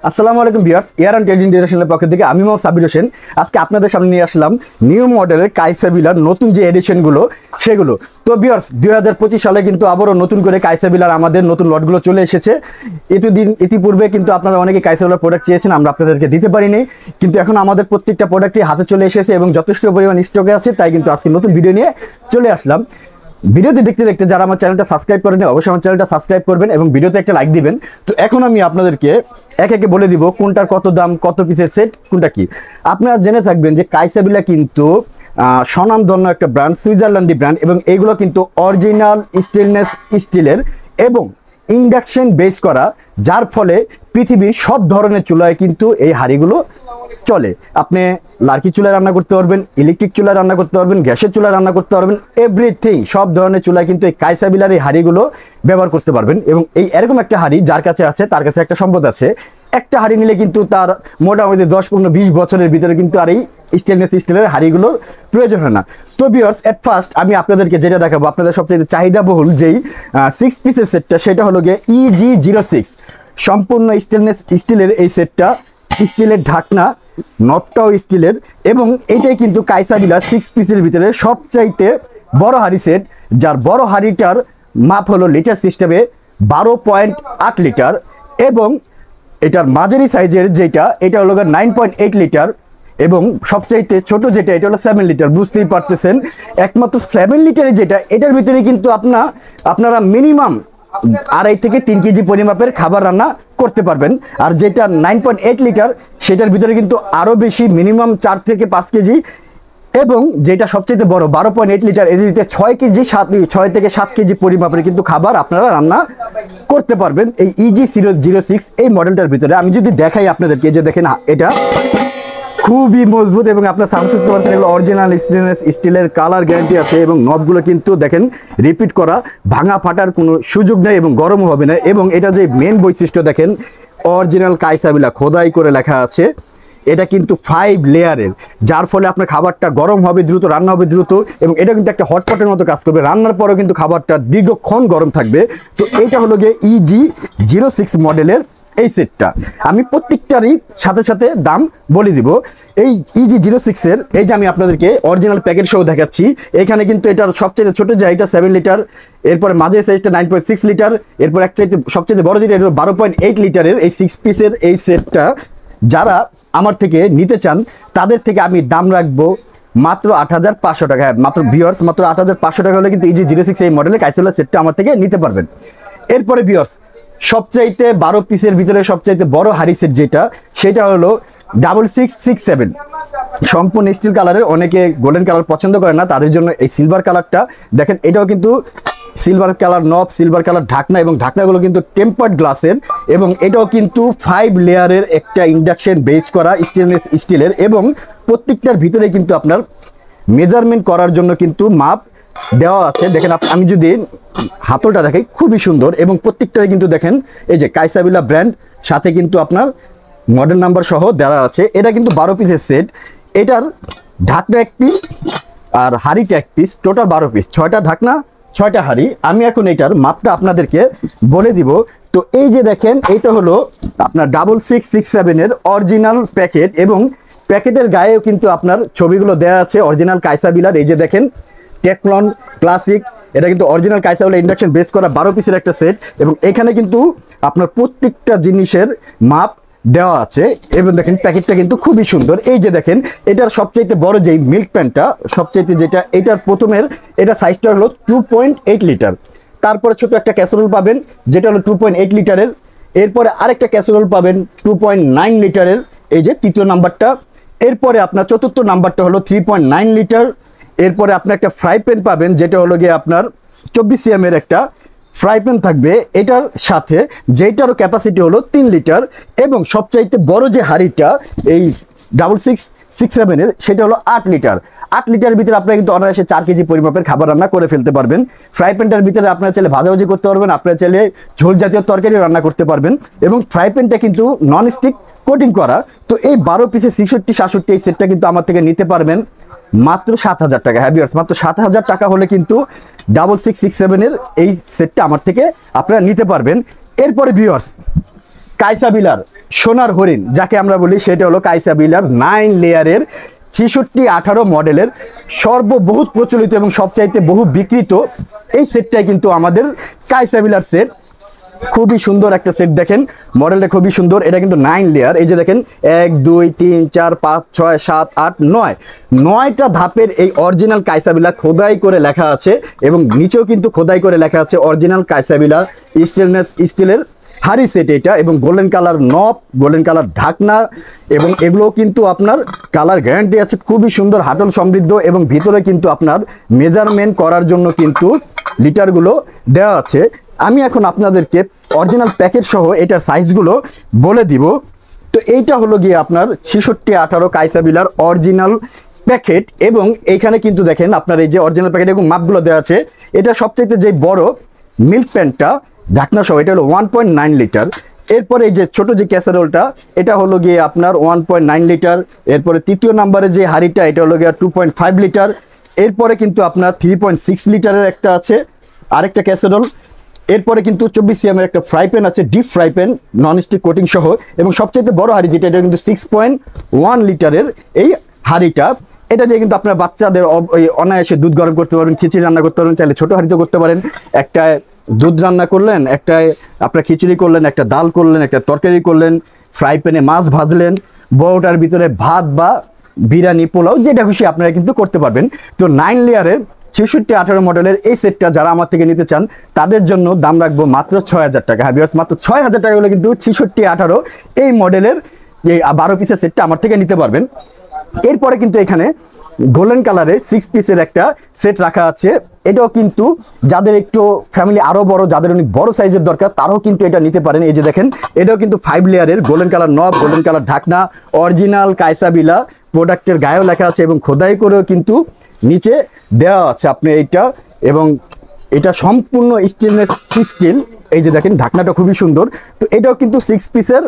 আসসালামু আলাইকুম viewers, air and trade ইন্টারন্যাশনালের পক্ষ থেকে আমি মোহাম্মদ সাবির হোসেন। আজকে আপনাদের সামনে নিয়ে আসলাম নিউ মডেলের কাইসা বিলার নতুন যে এডিশনগুলো সেগুলো। তো ভিউয়ার্স, 2025 সালে কিন্তু আবারও নতুন করে কাইসা বিলার আমাদের নতুন লটগুলো চলে এসেছে। ইতিপূর্বে কিন্তু আপনারা অনেকে কাইসা বিলার প্রোডাক্ট চেয়েছেন, আমরা আপনাদেরকে দিতে পারিনি, কিন্তু এখন আমাদের প্রত্যেকটা প্রোডাক্টই হাতে চলে এসেছে এবং যথেষ্ট পরিমাণ স্টকে আছে। তাই কিন্তু আজকে নতুন ভিডিও নিয়ে চলে আসলাম। ভিডিওতে দেখতে দেখতে যারা আমার চ্যানেলটা সাবস্ক্রাইব করেন অবশ্যই আমার চ্যানেলটা সাবস্ক্রাইব করবেন এবং ভিডিওতে একটা লাইক দিবেন। তো এখন আমি আপনাদেরকে এক একে বলে দিব কোনটার কত দাম, কত পিসের সেট, কোনটা কি। আপনারা জেনে থাকবেন যে কাইসা বিলা কিন্তু স্বনামধন্য একটা ব্র্যান্ড, সুইজারল্যান্ডি ব্র্যান্ড, এবং এইগুলো কিন্তু অরিজিনাল স্টেনলেস স্টিলের এবং ইন্ডাকশন বেস করা, যার ফলে পৃথিবীর সব ধরনের চুলায় কিন্তু এই হাঁড়িগুলো চলে। আপনি লার্কি চুলায় রান্না করতে পারবেন, ইলেকট্রিক চুলায় রান্না করতে পারবেন, গ্যাসের চুলায় রান্না করতে পারবেন, এভরিথিং, সব ধরনের চুলায় কিন্তু এই কাইসা বিলার এই হাঁড়িগুলো ব্যবহার করতে পারবেন। এবং এই এরকম একটা হাঁড়ি যার কাছে আছে তার কাছে একটা সম্পদ আছে। একটা হাঁড়ি নিলে কিন্তু তার মোটামুটি 10-15-20 বছরের ভিতরে কিন্তু আর এই স্টেনলেস স্টিলের হাঁড়িগুলোর প্রয়োজন হয় না। তো ভিউয়ার্স, এট ফার্স্ট আমি আপনাদেরকে যেটা দেখাবো, আপনাদের সবচেয়ে চাহিদাবহুল যেই 6 পিসের সেটটা, সেটা হলো গিয়ে EG06 সম্পূর্ণ স্টেনলেস স্টিলের এই সেটটা। স্টিলের ঢাকনা, নবটাও স্টিলের, এবং এটাই কিন্তু কাইসা বিলার 6 পিসের ভিতরে সবচাইতে বড় হাঁড়ি সেট, যার বড় হাঁড়িটার মাপ হলো লিটার সিস্টেমে 12.8 লিটার, এবং এটার মাঝারি সাইজের যেটা এটা হলো 9.8 লিটার, এবং সবচাইতে ছোট যেটা এটা হলো 7 লিটার। বুঝতেই পারতেছেন, একমাত্র 7 লিটারে যেটা, এটার ভিতরে কিন্তু আপনারা মিনিমাম 2.5 থেকে 3 কেজি পরিমাপের খাবার রান্না করতে পারবেন। আর যেটা 9.8 লিটার সেটার ভিতরে কিন্তু আরও বেশি, মিনিমাম 4 থেকে 5 কেজি, এবং যেটা সবচেয়ে বড় 12.8 লিটার, এদিকে 6 থেকে 7 কেজি পরিমাপের কিন্তু খাবার আপনারা রান্না করতে পারবেন এই EG06 এই মডেলটার ভিতরে। আমি যদি দেখাই আপনাদেরকে, যে দেখেন এটা খুবই মজবুত, এবং আপনার সাউন্ড শুনতে পাচ্ছেন, এগুলো অরিজিনাল স্টেনলেস স্টিলের, কালার গ্যারান্টি আছে, এবং নবগুলো কিন্তু দেখেন রিপিট করা, ভাঙা ফাটার কোনো সুযোগ নেই এবং গরমও হবে না। এবং এটা যে মেন বৈশিষ্ট্য দেখেন, অরিজিনাল কাইসা বিলা খোদাই করে লেখা আছে। এটা কিন্তু 5 লেয়ারের, যার ফলে আপনার খাবারটা গরম হবে দ্রুত, রান্না হবে দ্রুত, এবং এটা কিন্তু একটা হটপটের মতো কাজ করবে। রান্নার পরেও কিন্তু খাবারটা দীর্ঘক্ষণ গরম থাকবে। তো এইটা হলো গিয়ে EG06 মডেলের এই সেটটা। আমি প্রত্যেকটারই সাথে সাথে দাম বলে দিব। এই EG06 এর এই যে আমি আপনাদেরকে অরিজিনাল প্যাকেট সহ দেখাচ্ছি, এখানে কিন্তু এটার সবচেয়ে ছোট যে এটা 7 লিটার, এরপরে মাঝের সাইজটা 9.6 লিটার, এরপর সবচেয়ে বড় যেটা এটা 12.8 লিটারের এই 6 পিসের এই সেটটা যারা আমার থেকে নিতে চান তাদের থেকে আমি দাম রাখবো মাত্র 8,500 টাকা। হ্যাঁ, মাত্র ভিউয়ার্স, মাত্র 8,500 টাকা হলে কিন্তু EG06 এই মডেলের কাইসা বিলার সেটটা আমার থেকে নিতে পারবেন। এরপরে ভিউয়ার্স, সবচাইতে 12 পিসের ভিতরে সবচাইতে বড় হাঁড়ি সেট যেটা, সেটা হলো 6667 সম্পূর্ণ স্টিল কালারের। অনেকে গোল্ডেন কালার পছন্দ করে না, তাদের জন্য এই সিলভার কালারটা দেখেন। এটাও কিন্তু সিলভার কালার নব, সিলভার কালার ঢাকনা, এবং ঢাকনাগুলো কিন্তু টেম্পার্ড গ্লাসের, এবং এটাও কিন্তু 5 লেয়ারের একটা ইন্ডাকশন বেস করা স্টেনলেস স্টিলের, এবং প্রত্যেকটার ভিতরে কিন্তু আপনার মেজারমেন্ট করার জন্য কিন্তু মাপ দেওয়া আছে। দেখেন, আমি যদি হাতলটা দেখাই, খুবই সুন্দর, এবং প্রত্যেকটাই কিন্তু দেখেন এই যে কাইসা বিলা ব্র্যান্ড, সাথে কিন্তু আপনার মডেল নাম্বার সহ দেওয়া আছে। এটা কিন্তু 12 পিসের সেট, এটার ঢাকনা 1 পিস আর হাঁড়িটা 1 পিস, টোটাল 12 পিস, 6টা ঢাকনা 6টা হাঁড়ি। আমি এখন এটার মাপটা আপনাদেরকে বলে দিব। তো এই যে দেখেন, এইটা হলো আপনার 6667 এর অরিজিনাল প্যাকেট, এবং প্যাকেটের গায়েও কিন্তু আপনার ছবিগুলো দেওয়া আছে অরিজিনাল কাইসা বিলার। এই যে দেখেন টেকলন ক্লাসিক, এটা কিন্তু অরিজিনাল কাইসা বিলার ইন্ডাকশন বেস করা 12 পিসের একটা সেট, এবং এখানে কিন্তু আপনার প্রত্যেকটা জিনিসের মাপ দেওয়া আছে। এবং দেখেন প্যাকেটটা কিন্তু খুবই সুন্দর। এই যে দেখেন, এটার সবচাইতে বড় যেই মিল্ক প্যানটা, সবচাইতে যেটা এটার প্রথমের, এটা সাইজটা হলো 2.8 লিটার। তারপরে ছোট একটা ক্যাসারোল পাবেন যেটা হলো 2.8 লিটারের। এরপরে আরেকটা ক্যাসারোল পাবেন 2.9 লিটারের, এই যে তৃতীয় নাম্বারটা। এরপরে আপনার চতুর্থ নাম্বারটা হলো 3.9 লিটার। এরপরে আপনি একটা ফ্রাই প্যান পাবেন যেটা হলো গিয়ে আপনার 24 cm এর একটা ফ্রাই প্যান থাকবে এটার সাথে, যেটারও ক্যাপাসিটি হলো 3 লিটার। এবং সবচাইতে বড় যে হাঁড়িটা এই 6667 এর, সেটা হলো 8 লিটার। 8 লিটারের ভিতরে আপনারা কিন্তু অনায়াসে 4 কেজি পরিমাপের খাবার রান্না করে ফেলতে পারবেন। ফ্রাই প্যানটার ভিতরে আপনারা চাইলে ভাজাভাজি করতে পারবেন, আপনারা চাইলে ঝোল জাতীয় তরকারি রান্না করতে পারবেন, এবং ফ্রাই প্যানটা কিন্তু নন স্টিক কোটিং করা। তো এই 12 পিসে 66-67 এই সেটটা কিন্তু আমার থেকে নিতে পারবেন মাত্র 7,000 টাকা। হ্যাঁ ভিউয়ার্স, মাত্র 7,000 টাকা হলে কিন্তু 6667 এর এই সেটটা আমার থেকে আপনারা নিতে পারবেন। এরপরে ভিউয়ার্স, কাইসাবিলার সোনার হরিণ যাকে আমরা বলি, সেটা হলো কাইসাবিলার 9 লেয়ারের 6618 মডেলের সর্ববহুত প্রচলিত এবং সবচাইতে বহু বিক্রিত এই সেটটাই কিন্তু আমাদের কাইসাবিলার সেট। খুবই সুন্দর একটা সেট, দেখেন মডেলটা খুবই সুন্দর। এটা কিন্তু 9 লেয়ার, এই যে দেখেন 1 2 3 4 5 6 7 8 9 9টা ধাপের এই অরিজিনাল কাইসাবিলা খোদাই করে লেখা আছে, এবং নিচেও কিন্তু খোদাই করে লেখা আছে অরিজিনাল কাইসাবিলা স্টেনলেস স্টিলের হাড়ি সেট এটা, এবং গোল্ডেন কালার নব, গোল্ডেন কালার ঢাকনা, এবং এগুলো কিন্তু আপনার কালার গ্যারান্টি আছে। খুবই সুন্দর হাতল সমৃদ্ধ, এবং ভিতরে কিন্তু আপনার মেজারমেন্ট করার জন্য কিন্তু লিটারগুলো দেওয়া আছে। আমি এখন আপনাদেরকে অরিজিনাল প্যাকেট সহ এটার সাইজগুলো বলে দিব। তো এইটা হলো গিয়ে আপনার 6618 কাইসাবিলার অরিজিনাল প্যাকেট, এবং এইখানে কিন্তু দেখেন আপনার এই যে অরিজিনাল প্যাকেট এবং মাপগুলো দেওয়া আছে। এটা সবচেয়ে যে বড় মিল্ক প্যানটা ঢাকনা সহ এটা হলো 1.9 লিটার। এরপরে এই যে ছোট যে ক্যাসারোলটা এটা হলো গিয়ে আপনার 1.9 লিটার। এরপরে তৃতীয় নাম্বারে যে হাঁড়িটা এটা হলো গিয়ে 2.5 লিটার। এরপরে কিন্তু আপনার 3.6 লিটারের একটা আছে আরেকটা ক্যাসারোল। এরপরে কিন্তু 24 সিএম এর একটা ফ্রাই প্যান আছে, deep fry pan non stick coating সহ, এবং সবচেয়ে বড় হাঁড়ি যেটা এটা কিন্তু 6.1 লিটারের এই হাঁড়িটা। এটা দিয়ে কিন্তু আপনার বাচ্চাদের অনায়াসে দুধ গরম করতে পারবেন, খিচুড়ি রান্না করতে পারবেন, চাইলে ছোট হাঁড়িতে করতে পারেন। একটা দুধ রান্না করলেন, একটা আপনার খিচুড়ি করলেন, একটা ডাল করলেন, একটা তরকারি করলেন, ফ্রাই প্যানে মাছ ভাজলেন, বড়টার ভিতরে ভাত বা বিরিয়ানি পোলাও যেটা খুশি আপনারা কিন্তু করতে পারবেন। তো 9 লেয়ারের 6618 মডেলের এই সেটটা যারা আমার থেকে নিতে চান তাদের জন্য দাম রাখবো মাত্র 6000 টাকা। হ্যাঁ ভিউয়ার্স, মাত্র 6000 টাকা হলে কিন্তু 6618 এই মডেলের এই 12 পিসের সেটটা আমার থেকে নিতে পারবেন। এরপরে কিন্তু এখানে গোল্ডেন কালারের 6 পিসের একটা সেট রাখা আছে। এটাও কিন্তু যাদের একটু ফ্যামিলি আরো বড়, যাদের অনেক বড় সাইজের দরকার তারাও কিন্তু এটা নিতে পারেন। এই যে দেখেন এটাও কিন্তু 5 লেয়ারের গোল্ডেন কালার নব, গোল্ডেন কালার ঢাকনা, অরিজিনাল কাইসাবিলা প্রোডাক্টের গায়েও লেখা আছে, এবং খোদাই করেও কিন্তু নিচে দেওয়া আছে আপনি এইটা, এবং এটা সম্পূর্ণ স্টেনলেস স্টিল। এই যে দেখেন ঢাকনাটা খুবই সুন্দর। তো এটাও কিন্তু 6 পিসের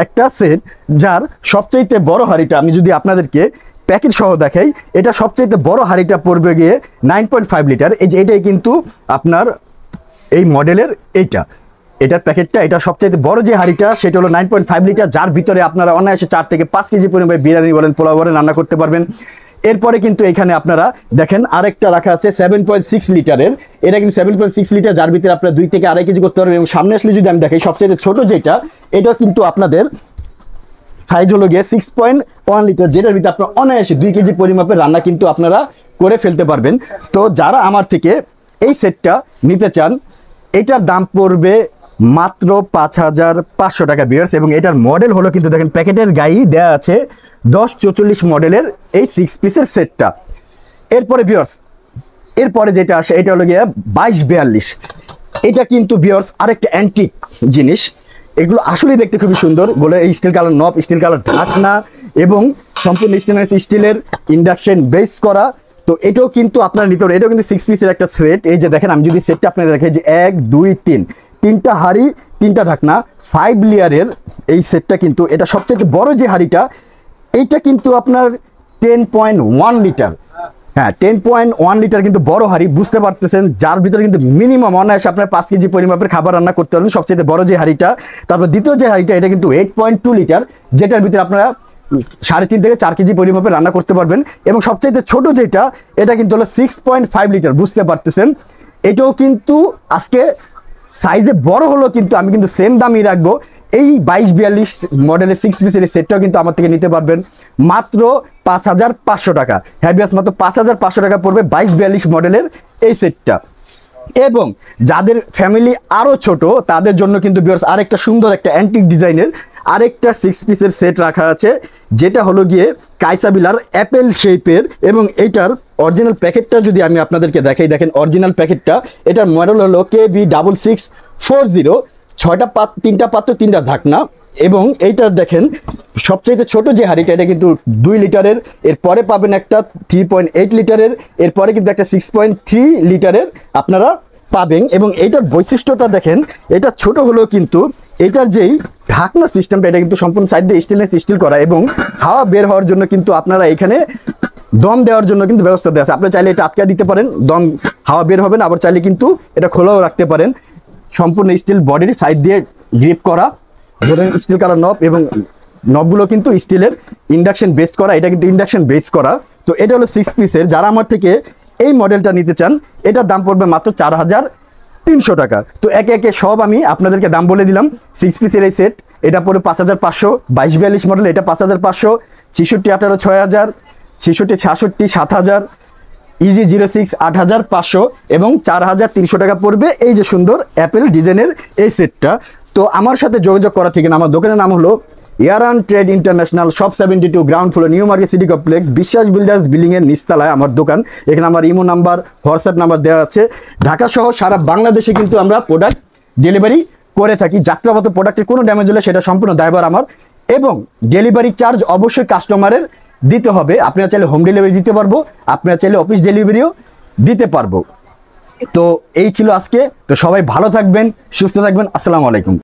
একটা সেট, যার সবচাইতে বড় হাঁড়িটা আমি যদি আপনাদেরকে প্যাকেট সহ দেখাই, এটা সবচাইতে বড় হাঁড়িটা পড়বে গিয়ে 9.5 লিটার। এই যে এটাই কিন্তু আপনার এই মডেলের এটার প্যাকেটটা, এটা সবচাইতে বড় যে হাঁড়িটা সেটা হলো 9.5 লিটার, যার ভিতরে আপনারা অনায়াসে 4 থেকে 5 কেজি পরিমাণে বিরিয়ানি বলেন, পোলাও বলেন রান্না করতে পারবেন। এরপরে কিন্তু এখানে আপনারা দেখেন আরেকটা রাখা আছে 7.6 লিটারের। এটা কিন্তু 7.6 লিটার, যার ভিতরে আপনারা 2 থেকে 2.5 কেজি করতে পারবেন। এবং সামনে আসলে যদি আমি দেখাই সবচেয়ে ছোট যেটা, এটা কিন্তু আপনাদের সাইজ হলো গিয়ে 6.1 লিটার, যেটার ভিতরে আপনার অনায়াসে 2 কেজি পরিমাপের রান্না কিন্তু আপনারা করে ফেলতে পারবেন। তো যারা আমার থেকে এই সেটটা নিতে চান এটার দাম পড়বে মাত্র 5500 টাকা ভিউয়ার্স। এবং এটার মডেল হলো কিন্তু দেখেন প্যাকেটের গায়ে দেওয়া আছে 1044 মডেলের এই 6 পিসের সেটটা। এরপরে ভিউয়ার্স এরপরে যেটা আসে এটা হলো গিয়ে 2242। এটা কিন্তু ভিউয়ার্স আরেকটা অ্যান্টিক জিনিস, এগুলো আসলেই দেখতে খুবই সুন্দর। বলে এই স্টিল কালার নব, স্টিল কালার ঢাকনা, এবং সম্পূর্ণ স্টেনলেস স্টিলের ইন্ডাকশন বেস করা। তো এটাও কিন্তু আপনার নিতে হবে। এটাও কিন্তু 6 পিসের একটা সেট। এই যে দেখেন আমি যদি সেটটা আপনাদের দেখে যে 1 2 3 তিনটা হাঁড়ি, 3টা ঢাকনা, 5 লেয়ারের এই সেটটা কিন্তু এটা সবচেয়ে বড় যে হাঁড়িটা এইটা কিন্তু আপনার 10.1 লিটার। হ্যাঁ 10.1 লিটার কিন্তু বড় হাঁড়ি, বুঝতে পারতেছেন, যার ভিতরে কিন্তু মিনিমাম অনায়াসে আপনার 5 কেজি পরিমাপের খাবার রান্না করতে পারবেন, সবচেয়ে বড় যে হাঁড়িটা। তারপর দ্বিতীয় যে হাঁড়িটা এটা কিন্তু 8.2 লিটার, যেটার ভিতরে আপনারা 3.5 থেকে 4 কেজি পরিমাপে রান্না করতে পারবেন। এবং সবচেয়ে ছোট যেটা এটা কিন্তু হলো 6.5 লিটার, বুঝতে পারতেছেন। এটাও কিন্তু আজকে সাইজে বড় হলো, কিন্তু আমি কিন্তু সেম দামই রাখবো। এই 2242 মডেলের 6 পিসের সেটটাও কিন্তু আমার থেকে নিতে পারবেন মাত্র 5500 টাকা। হ্যাঁ ভিউয়ার্স, মাত্র 5500 টাকা পড়বে 2242 মডেলের এই সেটটা। এবং যাদের ফ্যামিলি আরো ছোট তাদের জন্য কিন্তু ভিউয়ার্স আরেকটা সুন্দর একটা অ্যান্টিক ডিজাইনের আরেকটা 6 পিসের সেট রাখা আছে, যেটা হলো গিয়ে কাইসাবিলার অ্যাপেল শেপের। এবং এইটার অরিজিনাল প্যাকেটটা যদি আমি আপনাদেরকে দেখাই, দেখেন অরিজিনাল প্যাকেটটা, এটার মডেল হলো KB6640, 6টা পাত্র, 3টা পাত্র, 3টা ঢাকনা। এবং এইটার দেখেন সবচেয়ে ছোট যে হাঁড়িটা এটা কিন্তু 2 লিটারের, এরপরে পাবেন একটা 3.8 লিটারের, এরপরে কিন্তু একটা 6.3 লিটারের আপনারা পাবেন। এবং এইটার বৈশিষ্ট্যটা দেখেন, এটা ছোট হলেও কিন্তু এটার যেই ঢাকনা সিস্টেমটা এটা কিন্তু সম্পূর্ণ সাইড দিয়ে স্টেনলেস স্টিল করা, এবং হাওয়া বের হওয়ার জন্য কিন্তু আপনারা এখানে দম দেওয়ার জন্য কিন্তু ব্যবস্থা দেওয়া আছে। আপনি চাইলে এটা আটকা দিতে পারেন, দম হাওয়া বের হবে না, আবার চাইলে কিন্তু এটা খোলাও রাখতে পারেন। সম্পূর্ণ স্টিল বডির সাইড দিয়ে গ্রিপ করা, ধরেন স্টিল কালার নব, এবং নবগুলো কিন্তু স্টিলের ইন্ডাকশন বেস করা, এটা কিন্তু ইন্ডাকশন বেস করা। তো এটা হলো 6 পিসের। যারা আমার থেকে এই মডেলটা নিতে চান, এটার দাম পড়বে মাত্র 4300 টাকা। তো একে একে সব আমি আপনাদেরকে দাম বলে দিলাম। 6 পিসের এই সেট, এটা পড়বে 5500। 2242 মডেল, এটা 5500। 66 18 6000, 66 66 7000, ইজি 06 8500 এবং 4300 টাকা পড়বে এই যে সুন্দর অ্যাপেল ডিজাইনের এই সেটটা। তো আমার সাথে যোগাযোগ করা ঠিকানা, আমার দোকানের নাম হলো Yaran Trade International, shop 72, ground floor, New Market City Complex, Biswas Builders Building এর নিচতলায় আমার দোকান। এখানে আমার ইমো নাম্বার, হোয়াটসঅ্যাপ নাম্বার দেওয়া আছে। ঢাকা সহ সারা বাংলাদেশে কিন্তু আমরা প্রোডাক্ট ডেলিভারি করে থাকি। যাত্রাপথ প্রোডাক্টের কোনো ড্যামেজ হলে সেটা সম্পূর্ণ দায়ভার আমার, এবং ডেলিভারি চার্জ অবশ্যই কাস্টমারের দিতে হবে। আপনারা চাইলে হোম ডেলিভারি দিতে পারবো, আপনারা চাইলে অফিস ডেলিভারিও দিতে পারবো। তো এই ছিল আজকে। তো সবাই ভালো থাকবেন, সুস্থ থাকবেন। আসসালামু আলাইকুম।